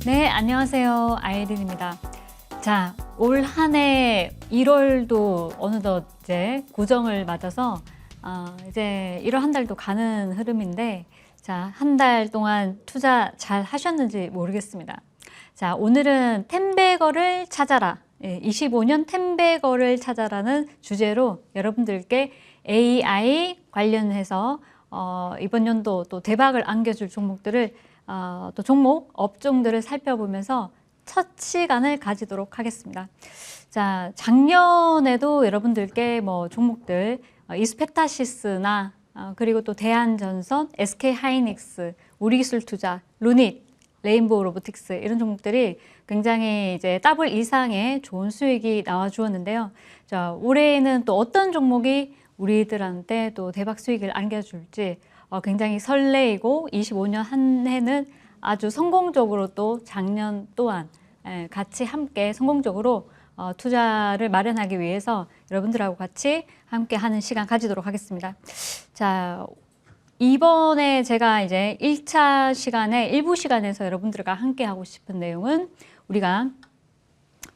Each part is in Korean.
네, 안녕하세요. 아이린입니다. 자, 올 한 해 1월도 어느덧 이제 고정을 맞아서 이제 1월 한 달도 가는 흐름인데, 자, 한 달 동안 투자 잘 하셨는지 모르겠습니다. 자, 오늘은 텐베거를 찾아라. 25년 텐베거를 찾아라는 주제로 여러분들께 AI 관련해서 이번 연도 또 대박을 안겨줄 종목들을 또 종목, 업종들을 살펴보면서 첫 시간을 가지도록 하겠습니다. 자, 작년에도 여러분들께 뭐 종목들 이스페타시스나 그리고 또 대한전선, SK하이닉스, 우리기술투자, 루닛, 레인보우 로보틱스 이런 종목들이 굉장히 이제 더블 이상의 좋은 수익이 나와 주었는데요. 자, 올해에는 또 어떤 종목이 우리들한테 또 대박 수익을 안겨줄지 굉장히 설레이고 25년 한 해는 아주 성공적으로 또 작년 또한 같이 함께 성공적으로 투자를 마련하기 위해서 여러분들하고 같이 함께 하는 시간 가지도록 하겠습니다. 자, 이번에 제가 이제 1차 시간에 일부 시간에서 여러분들과 함께 하고 싶은 내용은 우리가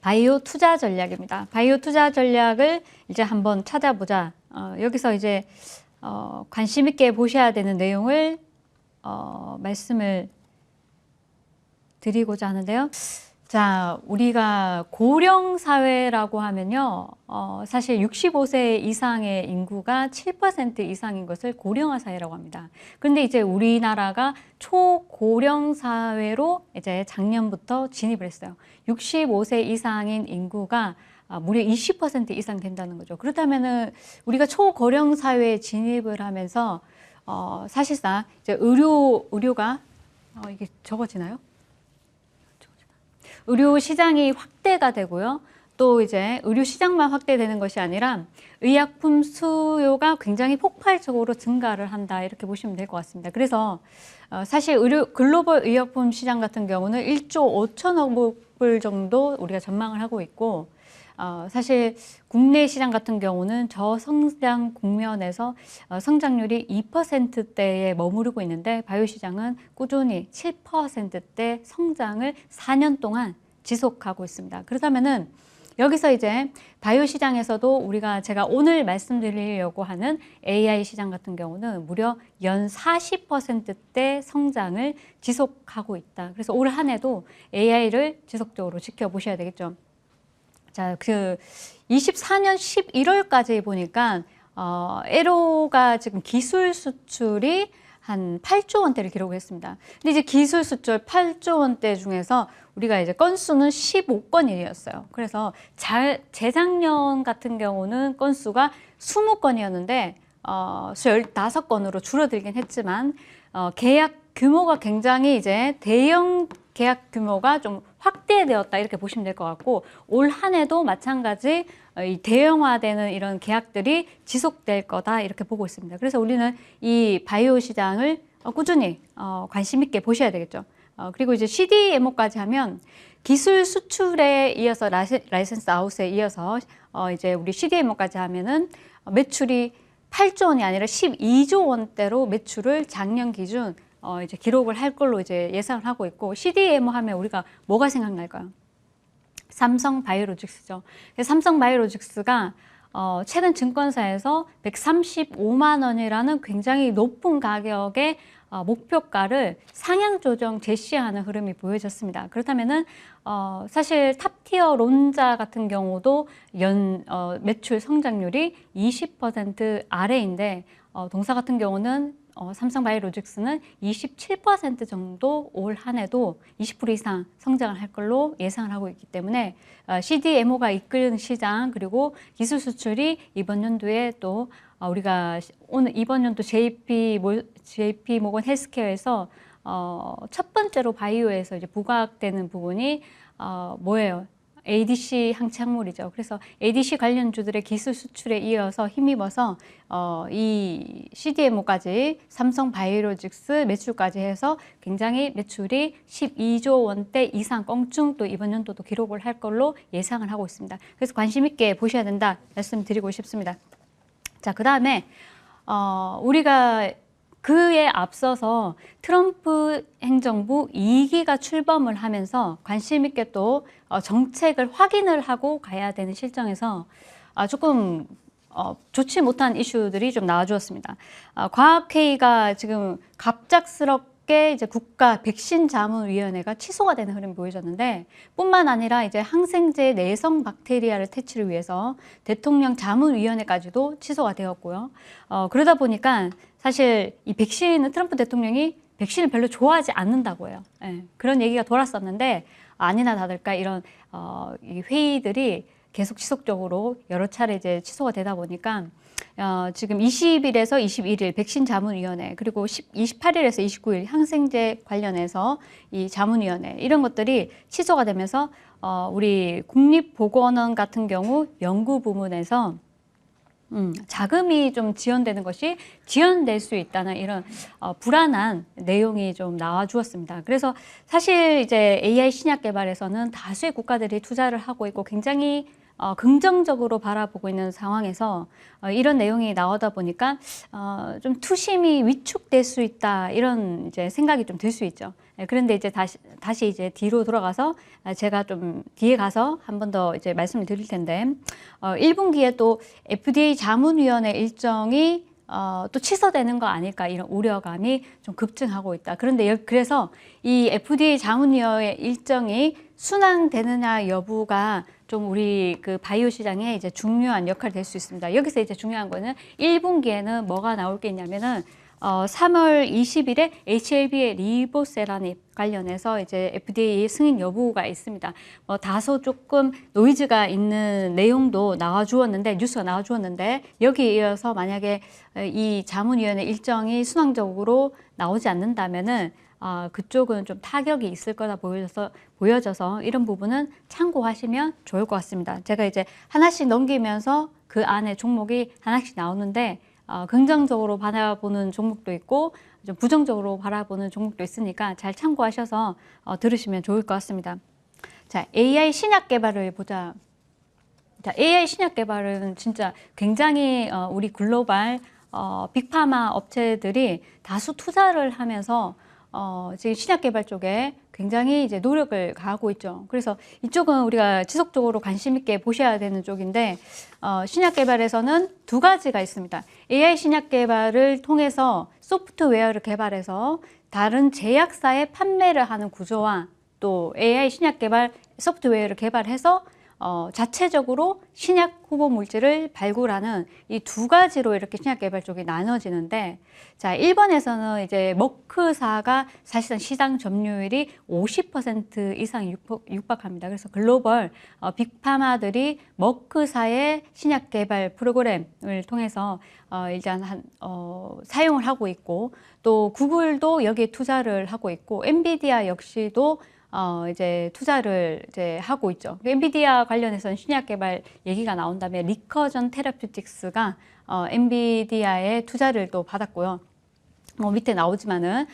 바이오 투자 전략입니다. 바이오 투자 전략을 이제 한번 찾아보자. 여기서 이제 관심 있게 보셔야 되는 내용을 말씀을 드리고자 하는데요. 자, 우리가 고령 사회라고 하면요, 사실 65세 이상의 인구가 7% 이상인 것을 고령화 사회라고 합니다. 그런데 이제 우리나라가 초고령 사회로 이제 작년부터 진입을 했어요. 65세 이상인 인구가 무려 20% 이상 된다는 거죠. 그렇다면은 우리가 초고령 사회에 진입을 하면서 사실상 이제 의료가 이게 적어지나요? 의료 시장이 확대가 되고요. 또 이제 의료 시장만 확대되는 것이 아니라 의약품 수요가 굉장히 폭발적으로 증가를 한다 이렇게 보시면 될 것 같습니다. 그래서 사실 글로벌 의약품 시장 같은 경우는 1조 5천억 불 정도 우리가 전망을 하고 있고 사실 국내 시장 같은 경우는 저성장 국면에서 성장률이 2%대에 머무르고 있는데 바이오 시장은 꾸준히 7%대 성장을 4년 동안 지속하고 있습니다. 그렇다면은 여기서 이제 바이오 시장에서도 제가 오늘 말씀드리려고 하는 AI 시장 같은 경우는 무려 연 40%대 성장을 지속하고 있다. 그래서 올 한 해도 AI를 지속적으로 지켜보셔야 되겠죠. 자, 24년 11월까지 보니까 에로가 지금 기술 수출이 한 8조 원대를 기록했습니다. 근데 이제 기술 수출 8조 원대 중에서 우리가 이제 건수는 15건이었어요. 그래서 재작년 같은 경우는 건수가 20건이었는데 15건으로 줄어들긴 했지만 계약 규모가 굉장히 이제 대형 계약 규모가 좀 확대되었다 이렇게 보시면 될 것 같고 올 한 해도 마찬가지 이 대형화되는 이런 계약들이 지속될 거다 이렇게 보고 있습니다. 그래서 우리는 이 바이오 시장을 꾸준히 관심 있게 보셔야 되겠죠. 그리고 이제 CDMO까지 하면 기술 수출에 이어서 라이센스 아웃에 이어서 이제 우리 CDMO까지 하면은 매출이 8조 원이 아니라 12조 원대로 매출을 작년 기준 이제 기록을 할 걸로 이제 예상을 하고 있고 CDMO 하면 우리가 뭐가 생각날까요? 삼성바이오로직스죠. 삼성바이오로직스가 최근 증권사에서 135만 원이라는 굉장히 높은 가격의 목표가를 상향 조정 제시하는 흐름이 보여졌습니다. 그렇다면은 사실 탑티어 론자 같은 경우도 매출 성장률이 20% 아래인데 동사 같은 경우는 삼성바이오로직스는 27% 정도 올 한 해도 20% 이상 성장을 할 걸로 예상을 하고 있기 때문에 CDMO가 이끄는 시장 그리고 기술 수출이 이번 연도에 또 우리가 오늘 이번 연도 JP 모건 헬스케어에서 첫 번째로 바이오에서 이제 부각되는 부분이 뭐예요? ADC 항체학물이죠. 그래서 ADC 관련주들의 기술 수출에 이어서 힘입어서 이 CDMO까지 삼성바이오로직스 매출까지 해서 굉장히 매출이 12조 원대 이상 껑충 또 이번 연도도 기록을 할 걸로 예상을 하고 있습니다. 그래서 관심 있게 보셔야 된다 말씀드리고 싶습니다. 자, 그 다음에 우리가 그에 앞서서 트럼프 행정부 2기가 출범을 하면서 관심 있게 또 정책을 확인을 하고 가야 되는 실정에서 조금 좋지 못한 이슈들이 좀 나와주었습니다. 과학회의가 지금 갑작스럽게 이제 국가 백신자문위원회가 취소가 되는 흐름이 보여졌는데, 뿐만 아니라 이제 항생제 내성 박테리아를 퇴치를 위해서 대통령 자문위원회까지도 취소가 되었고요. 그러다 보니까 사실 이 백신은 트럼프 대통령이 백신을 별로 좋아하지 않는다고 해요. 예, 그런 얘기가 돌았었는데 아니나 다를까 이런 이 회의들이 계속 지속적으로 여러 차례 이제 취소가 되다 보니까 지금 20일에서 21일 백신 자문위원회, 그리고 28일에서 29일 항생제 관련해서 이 자문위원회, 이런 것들이 취소가 되면서 우리 국립보건원 같은 경우 연구 부문에서 자금이 좀 지연되는 것이 지연될 수 있다는 이런 불안한 내용이 좀 나와 주었습니다. 그래서 사실 이제 AI 신약 개발에서는 다수의 국가들이 투자를 하고 있고 굉장히 긍정적으로 바라보고 있는 상황에서 이런 내용이 나오다 보니까 좀 투심이 위축될 수 있다, 이런 이제 생각이 좀 들 수 있죠. 그런데 이제 다시 이제 뒤로 돌아가서 제가 좀 뒤에 가서 한 번 더 이제 말씀을 드릴 텐데, 1분기에 또 FDA 자문위원회 일정이 또 취소되는 거 아닐까, 이런 우려감이 좀 급증하고 있다. 그런데 그래서 이 FDA 자문위원회 일정이 순항되느냐 여부가 좀 우리 그 바이오 시장에 이제 중요한 역할이 될 수 있습니다. 여기서 이제 중요한 거는 1분기에는 뭐가 나올 게 있냐면은 3월 20일에 HLB의 리보세라닙 관련해서 이제 FDA 승인 여부가 있습니다. 다소 조금 노이즈가 있는 내용도 나와주었는데, 뉴스가 나와주었는데, 여기에 이어서 만약에 이 자문위원회 일정이 순항적으로 나오지 않는다면은 그쪽은 좀 타격이 있을 거다 보여져서 이런 부분은 참고하시면 좋을 것 같습니다. 제가 이제 하나씩 넘기면서 그 안에 종목이 하나씩 나오는데, 긍정적으로 바라보는 종목도 있고 좀 부정적으로 바라보는 종목도 있으니까 잘 참고하셔서 들으시면 좋을 것 같습니다. 자, AI 신약 개발을 보자. 자, AI 신약 개발은 진짜 굉장히 우리 글로벌 빅파마 업체들이 다수 투자를 하면서 지금 신약 개발 쪽에 굉장히 이제 노력을 가하고 있죠. 그래서 이쪽은 우리가 지속적으로 관심 있게 보셔야 되는 쪽인데, 신약 개발에서는 두 가지가 있습니다. AI 신약 개발을 통해서 소프트웨어를 개발해서 다른 제약사에 판매를 하는 구조와, 또 AI 신약 개발 소프트웨어를 개발해서 자체적으로 신약 후보 물질을 발굴하는 이 두 가지로 이렇게 신약 개발 쪽이 나눠지는데, 자, 일본에서는 이제 머크사가 사실상 시장 점유율이 50% 이상 육박합니다. 그래서 글로벌 빅파마들이 머크사의 신약 개발 프로그램을 통해서 일단 사용을 하고 있고, 또 구글도 여기에 투자를 하고 있고, 엔비디아 역시도 이제 투자를 이제 하고 있죠. 엔비디아 관련해서는 신약 개발 얘기가 나온다면 리커전 테라퓨틱스가 엔비디아의 투자를 또 받았고요. 밑에 나오지만은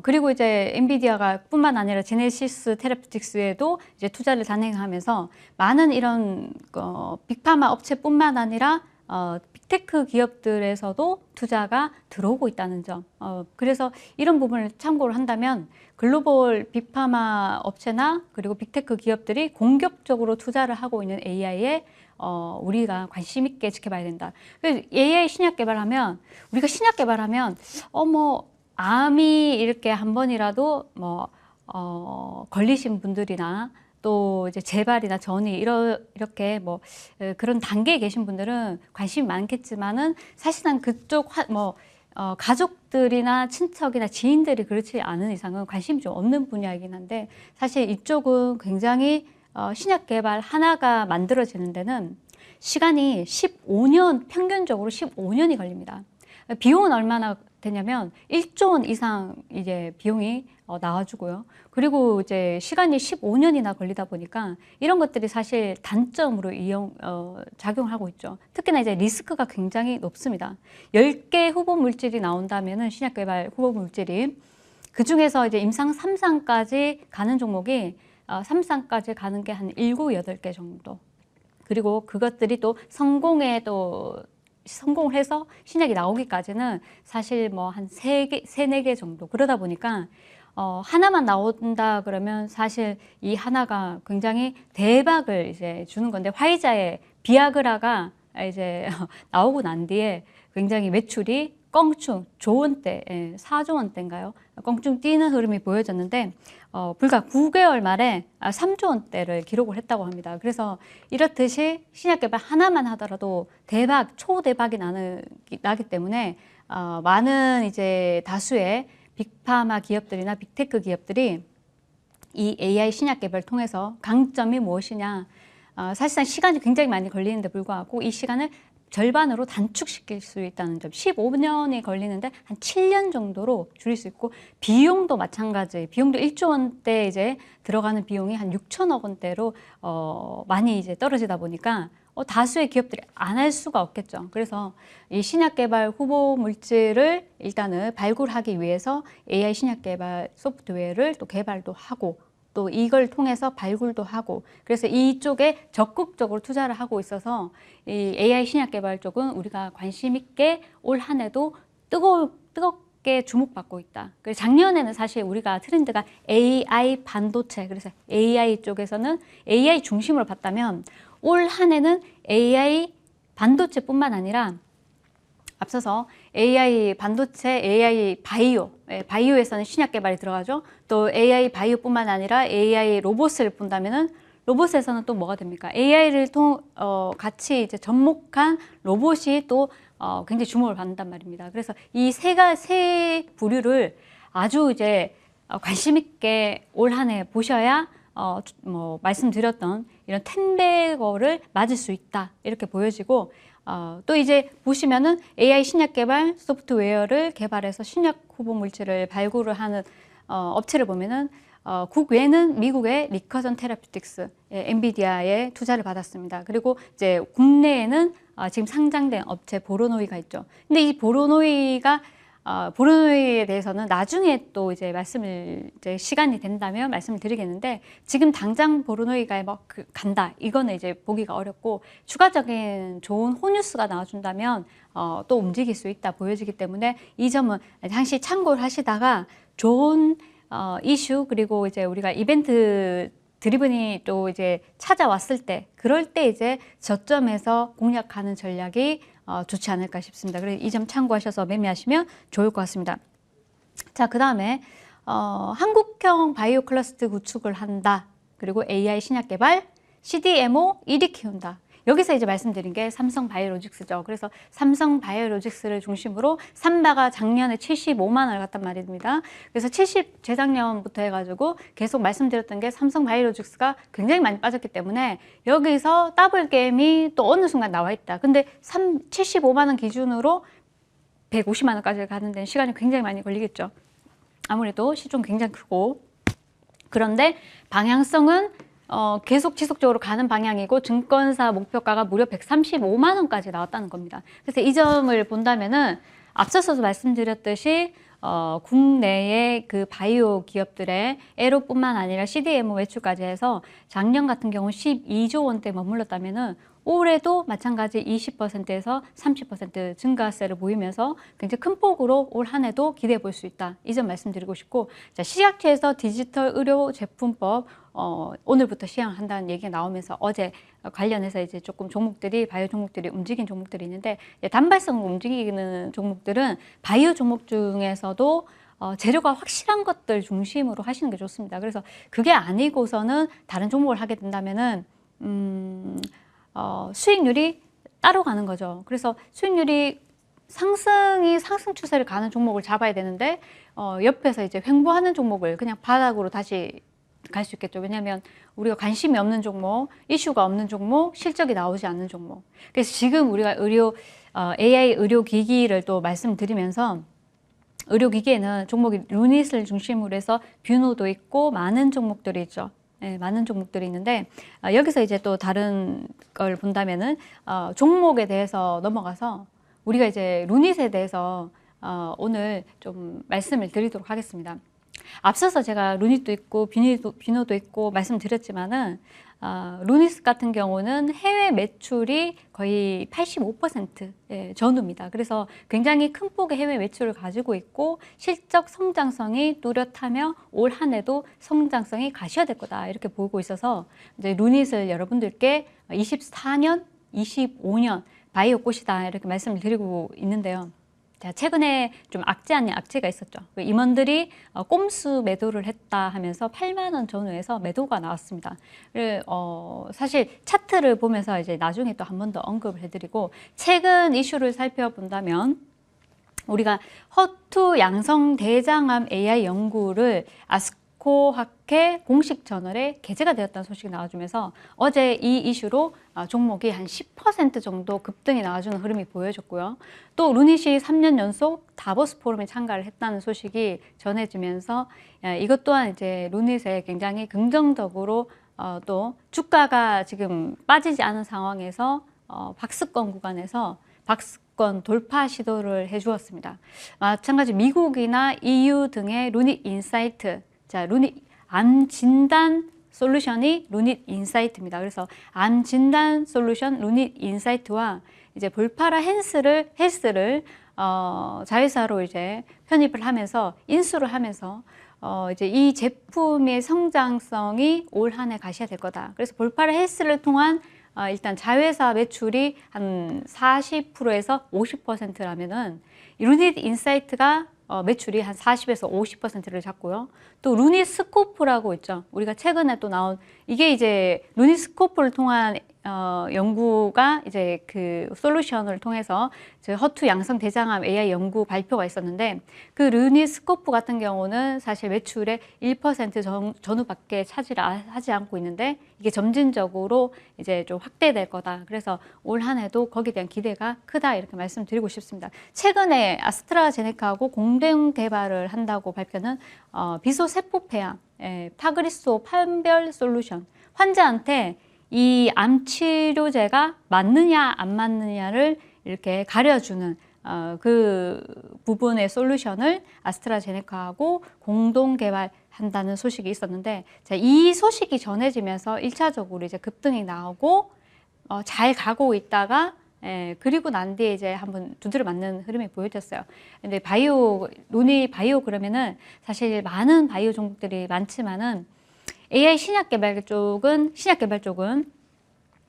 그리고 이제 엔비디아가 뿐만 아니라 제네시스 테라퓨틱스에도 이제 투자를 단행하면서 많은 이런 빅파마 업체뿐만 아니라 빅테크 기업들에서도 투자가 들어오고 있다는 점. 그래서 이런 부분을 참고를 한다면 글로벌 빅파마 업체나 그리고 빅테크 기업들이 공격적으로 투자를 하고 있는 AI에 우리가 관심 있게 지켜봐야 된다. AI 신약 개발하면, 우리가 신약 개발하면 암이 이렇게 한 번이라도 걸리신 분들이나 또 이제 재발이나 전이 이렇게 그런 단계에 계신 분들은 관심이 많겠지만은, 사실상 그쪽 가족들이나 친척이나 지인들이 그렇지 않은 이상은 관심이 좀 없는 분야이긴 한데, 사실 이쪽은 굉장히 신약 개발 하나가 만들어지는 데는 시간이 15년, 평균적으로 15년이 걸립니다. 비용은 얼마나 되냐면 1조 원 이상 이제 비용이 나와주고요. 그리고 이제 시간이 15년이나 걸리다 보니까 이런 것들이 사실 단점으로 작용하고 있죠. 특히나 이제 리스크가 굉장히 높습니다. 10개 후보 물질이 나온다면은, 신약 개발 후보 물질이, 그 중에서 이제 임상 3상까지 가는 종목이 3상까지 가는 게 한 7, 8개 정도. 그리고 그것들이 또 성공에 또 성공을 해서 신약이 나오기까지는 사실 뭐 한 3개, 4개 정도 그러다 보니까 하나만 나온다 그러면 사실 이 하나가 굉장히 대박을 이제 주는 건데, 화이자의 비아그라가 이제 나오고 난 뒤에 굉장히 매출이 껑충 조원대, 4조 원대인가요? 껑충 뛰는 흐름이 보여졌는데 불과 9개월 만에 3조 원대를 기록을 했다고 합니다. 그래서 이렇듯이 신약 개발 하나만 하더라도 대박, 초대박이 나기 때문에 많은 이제 다수의 빅파마 기업들이나 빅테크 기업들이 이 AI 신약 개발을 통해서 강점이 무엇이냐, 사실상 시간이 굉장히 많이 걸리는데 불구하고 이 시간을 절반으로 단축시킬 수 있다는 점, 15년이 걸리는데 한 7년 정도로 줄일 수 있고, 비용도 마찬가지, 비용도 1조 원대 이제 들어가는 비용이 한 6천억 원대로 많이 이제 떨어지다 보니까 다수의 기업들이 안 할 수가 없겠죠. 그래서 이 신약 개발 후보 물질을 일단은 발굴하기 위해서 AI 신약 개발 소프트웨어를 또 개발도 하고, 또 이걸 통해서 발굴도 하고, 그래서 이쪽에 적극적으로 투자를 하고 있어서 이 AI 신약 개발 쪽은 우리가 관심 있게 올 한 해도 뜨겁게 주목받고 있다. 그래서 작년에는 사실 우리가 트렌드가 AI 반도체, 그래서 AI 쪽에서는 AI 중심으로 봤다면 올 한 해는 AI 반도체뿐만 아니라 앞서서 AI 반도체, AI 바이오, 바이오에서는 신약 개발이 들어가죠. 또 AI 바이오뿐만 아니라 AI 로봇을 본다면은 로봇에서는 또 뭐가 됩니까? AI를 같이 이제 접목한 로봇이 또 굉장히 주목을 받는단 말입니다. 그래서 이 세 부류를 아주 이제 관심 있게 올 한 해 보셔야 뭐 말씀드렸던 이런 텐베거를 맞을 수 있다, 이렇게 보여지고, 또 이제 보시면은 AI 신약 개발 소프트웨어를 개발해서 신약 후보 물질을 발굴을 하는 업체를 보면은 국외는 미국의 리커전 테라피틱스, 엔비디아에 투자를 받았습니다. 그리고 이제 국내에는 지금 상장된 업체 보로노이가 있죠. 근데 이 보로노이에 대해서는 나중에 또 이제 시간이 된다면 말씀을 드리겠는데, 지금 당장 보로노이가 간다, 이거는 이제 보기가 어렵고, 추가적인 좋은 호뉴스가 나와준다면 또 움직일 수 있다 보여지기 때문에 이 점은 당시 참고를 하시다가 좋은 이슈, 그리고 이제 우리가 이벤트 드리븐이 또 이제 찾아왔을 때, 그럴 때 이제 저점에서 공략하는 전략이 좋지 않을까 싶습니다. 그래서 이 점 참고하셔서 매매하시면 좋을 것 같습니다. 자, 그 다음에 한국형 바이오 클러스터 구축을 한다. 그리고 AI 신약 개발, CDMO 1위 키운다. 여기서 이제 말씀드린 게 삼성 바이오로직스죠. 그래서 삼성 바이오로직스를 중심으로 삼바가 작년에 75만 원을 갔단 말입니다. 그래서 재작년부터 해가지고 계속 말씀드렸던 게 삼성 바이오로직스가 굉장히 많이 빠졌기 때문에 여기서 더블 게임이 또 어느 순간 나와 있다. 근데 75만 원 기준으로 150만 원까지 가는 데는 시간이 굉장히 많이 걸리겠죠. 아무래도 시총 굉장히 크고. 그런데 방향성은 계속 지속적으로 가는 방향이고, 증권사 목표가가 무려 135만 원까지 나왔다는 겁니다. 그래서 이 점을 본다면은 앞서서도 말씀드렸듯이 국내의 그 바이오 기업들의 에로뿐만 아니라 CDMO 매출까지 해서 작년 같은 경우 12조 원대 머물렀다면은 올해도 마찬가지 20%에서 30% 증가세를 보이면서 굉장히 큰 폭으로 올 한 해도 기대해 볼 수 있다. 이 점 말씀드리고 싶고, 자, 식약처에서 디지털 의료 제품법 오늘부터 시행한다는 얘기가 나오면서 어제 관련해서 이제 조금 종목들이, 바이오 종목들이 움직인 종목들이 있는데, 단발성으로 움직이는 종목들은 바이오 종목 중에서도 재료가 확실한 것들 중심으로 하시는 게 좋습니다. 그래서 그게 아니고서는 다른 종목을 하게 된다면은 수익률이 따로 가는 거죠. 그래서 수익률이 상승 추세를 가는 종목을 잡아야 되는데 옆에서 이제 횡보하는 종목을 그냥 바닥으로 다시 갈 수 있겠죠. 왜냐하면 우리가 관심이 없는 종목, 이슈가 없는 종목, 실적이 나오지 않는 종목. 그래서 지금 우리가 AI 의료기기를 또 말씀드리면서, 의료기기에는 종목이 루닛을 중심으로 해서 뷰노도 있고 많은 종목들이 있죠. 네, 많은 종목들이 있는데 여기서 이제 또 다른 걸 본다면은 종목에 대해서 넘어가서 우리가 이제 루닛에 대해서 오늘 좀 말씀을 드리도록 하겠습니다. 앞서서 제가 루닛도 있고 비노도 있고 말씀드렸지만은 루닛 같은 경우는 해외 매출이 거의 85% 전후입니다. 그래서 굉장히 큰 폭의 해외 매출을 가지고 있고 실적 성장성이 뚜렷하며 올 한 해도 성장성이 가셔야될 거다 이렇게 보고 있어서 이제 루닛을 여러분들께 24년, 25년 바이오 꽃이다 이렇게 말씀을 드리고 있는데요. 자, 최근에 좀 악재 아닌 악재가 있었죠. 임원들이 꼼수 매도를 했다 하면서 8만 원 전후에서 매도가 나왔습니다. 사실 차트를 보면서 이제 나중에 또 한 번 더 언급을 해드리고 최근 이슈를 살펴본다면 우리가 허투 양성 대장암 AI 연구를 아스코학회 공식 저널에 게재가 되었다는 소식이 나와주면서 어제 이 이슈로 종목이 한 10% 정도 급등이 나와주는 흐름이 보여졌고요. 또 루닛이 3년 연속 다보스 포럼에 참가를 했다는 소식이 전해지면서 이것 또한 이제 루닛에 굉장히 긍정적으로 또 주가가 지금 빠지지 않은 상황에서 박스권 구간에서 박스권 돌파 시도를 해주었습니다. 마찬가지 미국이나 EU 등의 루닛 인사이트, 자 루닛 암 진단 솔루션이 루닛 인사이트입니다. 그래서 암 진단 솔루션 루닛 인사이트와 이제 볼파라 헬스를 자회사로 이제 편입을 하면서 인수를 하면서 이제 이 제품의 성장성이 올 한 해 가셔야 될 거다. 그래서 볼파라 헬스를 통한 일단 자회사 매출이 한 40%에서 50%라면은 루닛 인사이트가 매출이 한 40에서 50%를 잡고요. 또 루닛 스코프라고 있죠. 우리가 최근에 또 나온 이게 이제 루닛 스코프를 통한 연구가 이제 그 솔루션을 통해서 허투 양성 대장암 AI 연구 발표가 있었는데 그 루닛 스코프 같은 경우는 사실 매출의 1% 전후밖에 차지를 하지 않고 있는데 이게 점진적으로 이제 좀 확대될 거다. 그래서 올 한 해도 거기에 대한 기대가 크다 이렇게 말씀드리고 싶습니다. 최근에 아스트라제네카하고 공동 개발을 한다고 발표는 비소세포폐암, 파그리소 판별 솔루션 환자한테 이 암 치료제가 맞느냐 안 맞느냐를 이렇게 가려주는 그 부분의 솔루션을 아스트라제네카하고 공동 개발한다는 소식이 있었는데 자, 이 소식이 전해지면서 1차적으로 이제 급등이 나오고 잘 가고 있다가 그리고 난 뒤에 이제 한번 두드려 맞는 흐름이 보여졌어요. 근데 루닛 바이오 그러면은 사실 많은 바이오 종목들이 많지만은 AI 신약 개발 쪽은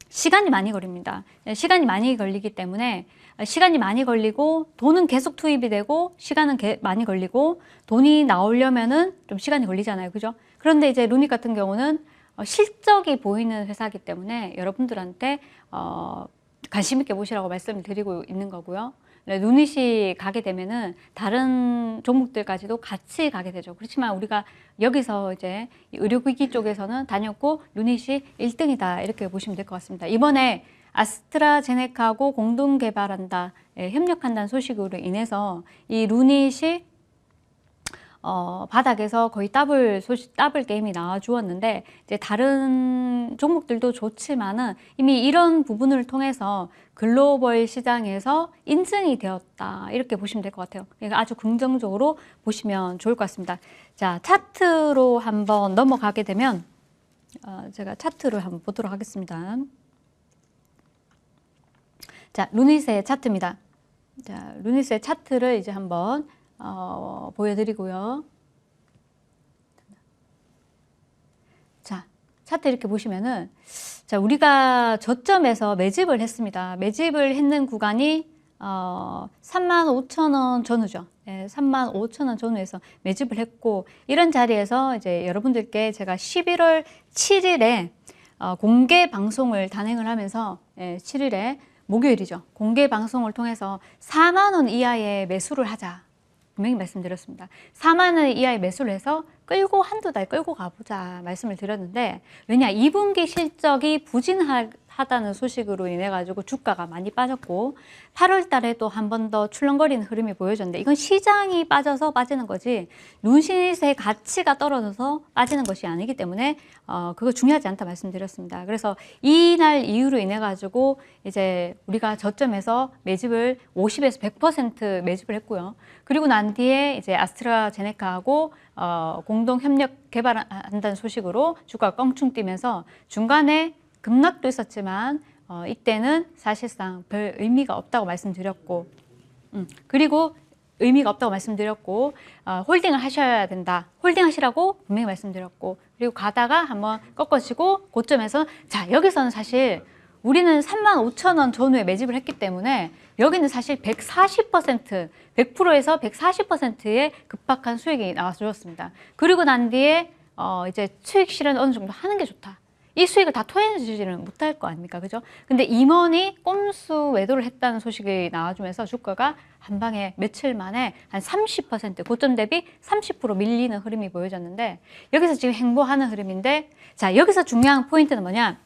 시간이 많이 걸립니다. 시간이 많이 걸리기 때문에 시간이 많이 걸리고 돈은 계속 투입이 되고 시간은 많이 걸리고 돈이 나오려면은 좀 시간이 걸리잖아요. 그죠? 그런데 이제 루닛 같은 경우는 실적이 보이는 회사이기 때문에 여러분들한테 관심 있게 보시라고 말씀을 드리고 있는 거고요. 루닛이 가게 되면은 다른 종목들까지도 같이 가게 되죠. 그렇지만 우리가 여기서 이제 의료기기 쪽에서는 다녔고 루닛이 1등이다 이렇게 보시면 될 것 같습니다. 이번에 아스트라제네카하고 공동 개발한다, 협력한다는 소식으로 인해서 이 루닛이 바닥에서 거의 더블 게임이 나와 주었는데 이제 다른 종목들도 좋지만은 이미 이런 부분을 통해서 글로벌 시장에서 인증이 되었다 이렇게 보시면 될 것 같아요. 그러니까 아주 긍정적으로 보시면 좋을 것 같습니다. 자, 차트로 한번 넘어가게 되면 제가 차트를 한번 보도록 하겠습니다. 자, 루닛의 차트입니다. 자, 루닛의 차트를 이제 한번 보여드리고요. 자, 차트 이렇게 보시면은 자, 우리가 저점에서 매집을 했습니다. 매집을 했는 구간이 35,000원 전후죠. 35,000원 전후에서 매집을 했고 이런 자리에서 이제 여러분들께 제가 11월 7일에 공개 방송을 단행을 하면서 7일에 목요일이죠. 공개 방송을 통해서 4만 원 이하의 매수를 하자. 분명히 말씀드렸습니다. 4만 원 이하의 매수를 해서 한두 달 끌고 가보자 말씀을 드렸는데 왜냐 2분기 실적이 하다는 소식으로 인해 가지고 주가가 많이 빠졌고 8월 달에 또 한 번 더 출렁거리는 흐름이 보여졌는데 이건 시장이 빠져서 빠지는 거지 눈시의 가치가 떨어져서 빠지는 것이 아니기 때문에 그거 중요하지 않다 말씀드렸습니다. 그래서 이날 이후로 인해 가지고 이제 우리가 저점에서 매집을 50에서 100% 매집을 했고요. 그리고 난 뒤에 이제 아스트라제네카하고 공동 협력 개발한다는 소식으로 주가가 껑충 뛰면서 중간에 급락도 있었지만 이때는 사실상 별 의미가 없다고 말씀드렸고 그리고 의미가 없다고 말씀드렸고 홀딩을 하셔야 된다. 홀딩 하시라고 분명히 말씀드렸고 그리고 가다가 한번 꺾어지고 고점에서 자 여기서는 사실 우리는 35,000원 전후에 매집을 했기 때문에 여기는 사실 140%, 100%에서 140%의 급박한 수익이 나와주었습니다. 그리고 난 뒤에 이제 수익 실현 어느 정도 하는 게 좋다. 이 수익을 다 토해내지는 못할 거 아닙니까? 그죠? 근데 임원이 꼼수 매도를 했다는 소식이 나와주면서 주가가 한 방에 며칠 만에 한 30% 고점 대비 30% 밀리는 흐름이 보여졌는데 여기서 지금 행보하는 흐름인데 자, 여기서 중요한 포인트는 뭐냐?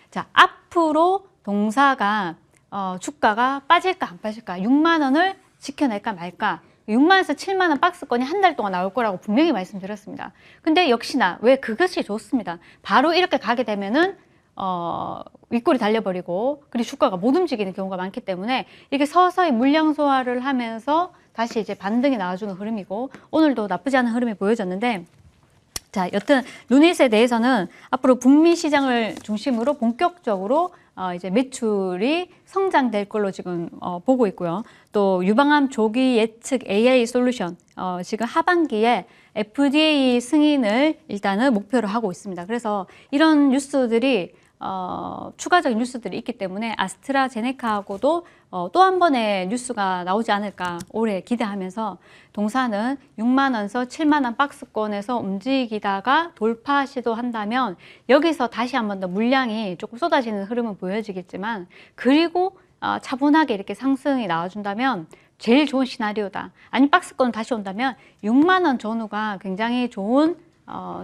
자, 앞으로 동사가 주가가 빠질까 안 빠질까 6만 원을 지켜낼까 말까 6만 원에서 7만 원 박스권이 한 달 동안 나올 거라고 분명히 말씀드렸습니다. 근데 역시나 왜 그것이 좋습니다. 바로 이렇게 가게 되면은 윗골이 달려버리고 그리고 주가가 못 움직이는 경우가 많기 때문에 이게 서서히 물량 소화를 하면서 다시 이제 반등이 나와주는 흐름이고 오늘도 나쁘지 않은 흐름이 보여졌는데 자, 여튼 루닛에 대해서는 앞으로 북미 시장을 중심으로 본격적으로 이제 매출이 성장될 걸로 지금 보고 있고요. 또 유방암 조기 예측 AI 솔루션 지금 하반기에 FDA 승인을 일단은 목표로 하고 있습니다. 그래서 이런 뉴스들이 추가적인 뉴스들이 있기 때문에 아스트라제네카하고도 또 한 번의 뉴스가 나오지 않을까 올해 기대하면서 동사는 6만 원에서 7만 원 박스권에서 움직이다가 돌파 시도한다면 여기서 다시 한 번 더 물량이 조금 쏟아지는 흐름은 보여지겠지만 그리고 차분하게 이렇게 상승이 나와준다면 제일 좋은 시나리오다. 아니 박스권 다시 온다면 6만 원 전후가 굉장히 좋은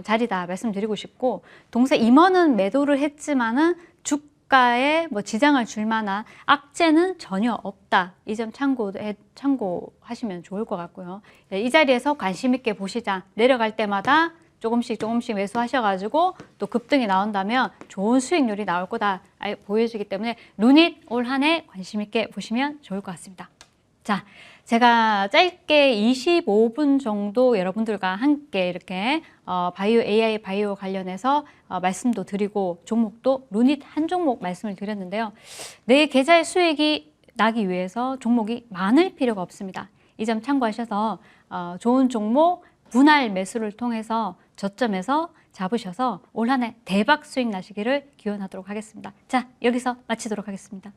자리다 말씀드리고 싶고 동사 임원은 매도를 했지만은 주가에 뭐 지장을 줄 만한 악재는 전혀 없다. 이 점 참고하시면 좋을 것 같고요. 이 자리에서 관심 있게 보시자. 내려갈 때마다 조금씩 매수하셔가지고 또 급등이 나온다면 좋은 수익률이 나올 거다 보여지기 때문에 루닛 올 한 해 관심 있게 보시면 좋을 것 같습니다. 자, 제가 짧게 25분 정도 여러분들과 함께 이렇게 바이오 AI 바이오 관련해서 말씀도 드리고 종목도 루닛 한 종목 말씀을 드렸는데요. 내 계좌의 수익이 나기 위해서 종목이 많을 필요가 없습니다. 이 점 참고하셔서 좋은 종목 분할 매수를 통해서 저점에서 잡으셔서 올 한 해 대박 수익 나시기를 기원하도록 하겠습니다. 자, 여기서 마치도록 하겠습니다.